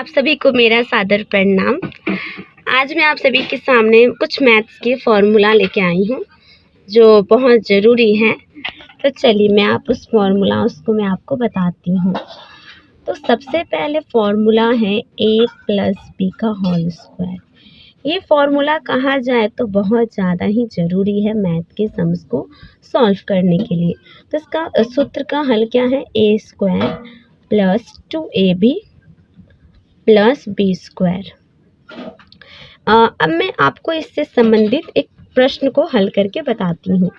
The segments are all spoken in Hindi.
आप सभी को मेरा सादर प्रणाम। आज मैं आप सभी के सामने कुछ मैथ्स के फॉर्मूला लेके आई हूँ जो बहुत ज़रूरी है। तो चलिए मैं मैं आपको बताती हूँ। तो सबसे पहले फॉर्मूला है a प्लस बी का होल स्क्वायर। ये फॉर्मूला कहा जाए तो बहुत ज़्यादा ही ज़रूरी है मैथ के सम्स को सॉल्व करने के लिए। तो इसका सूत्र का हल क्या है, a square plus 2ab plus B square. अब मैं आपको इससे संबंधित एक प्रश्न को हल करके बताती हूँ।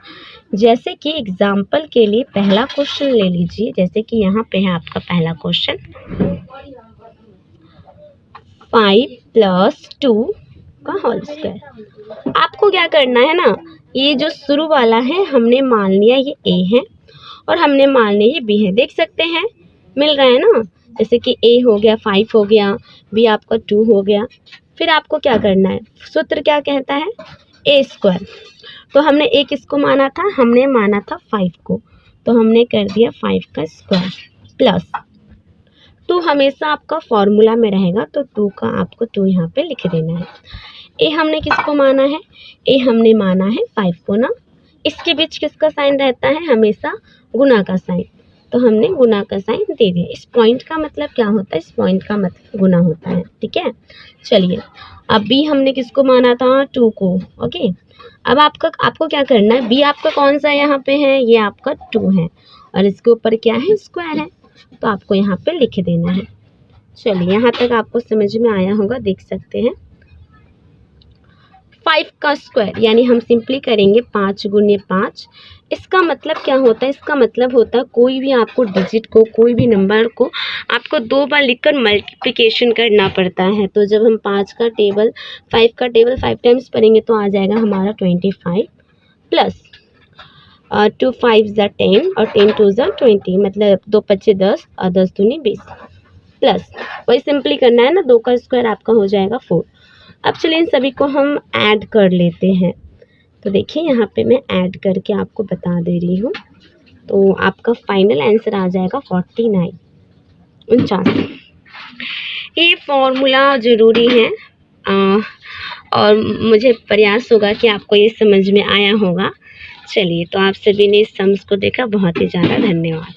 जैसे कि एग्जाम्पल के लिए पहला क्वेश्चन ले लीजिए। जैसे कि यहाँ पे है आपका पहला क्वेश्चन, 5 प्लस 2 का होल स्क्वायर। आपको क्या करना है ना, ये जो शुरू वाला है हमने मान लिया ये a है और हमने मान लिया ये b है। देख सकते हैं मिल रहा है ना। जैसे कि a हो गया 5 हो गया, b आपका 2 हो गया। फिर आपको क्या करना है, सूत्र क्या कहता है, a स्क्वायर। तो हमने a किसको माना था, हमने माना था 5 को, तो हमने कर दिया 5 का स्क्वायर प्लस 2 हमेशा आपका फॉर्मूला में रहेगा तो 2 का आपको 2 यहाँ पे लिख देना है। ए हमने किसको माना है, ए हमने माना है 5 को ना। इसके बीच किसका साइन रहता है, हमेशा गुना का साइन, तो हमने गुना का साइन दे दिया। इस पॉइंट का मतलब क्या होता है, इस पॉइंट का मतलब गुना होता है। ठीक है, चलिए अब बी हमने किसको माना था, 2 को। ओके, अब आपको क्या करना है, बी आपका कौन सा यहाँ पे है, ये आपका 2 है और इसके ऊपर क्या है, स्क्वायर है, तो आपको यहाँ पे लिख देना है। चलिए यहाँ तक आपको समझ में आया होगा, देख सकते हैं 5 का स्क्वायर यानी हम सिंपली करेंगे 5 गुने 5। इसका मतलब क्या होता है, इसका मतलब होता है कोई भी आपको डिजिट को, कोई भी नंबर को आपको 2 बार लिखकर मल्टीप्लिकेशन करना पड़ता है। तो जब हम 5 का टेबल 5 टाइम्स पढ़ेंगे तो आ जाएगा हमारा 25 प्लस 2 5 ज़ा 10 और 10 2 ज़ा 20, मतलब 2 5 10 और 10 दूनी 20 प्लस वही सिंपली करना है ना, 2 का स्क्वायर आपका हो जाएगा 4। अब चलिए इन सभी को हम ऐड कर लेते हैं। तो देखिए यहाँ पे मैं ऐड करके आपको बता दे रही हूँ। तो आपका फाइनल आंसर आ जाएगा 49, 49। ये फॉर्मूला ज़रूरी है और मुझे प्रयास होगा कि आपको ये समझ में आया होगा। चलिए तो आप सभी ने इस सम्स को देखा, बहुत ही ज़्यादा धन्यवाद।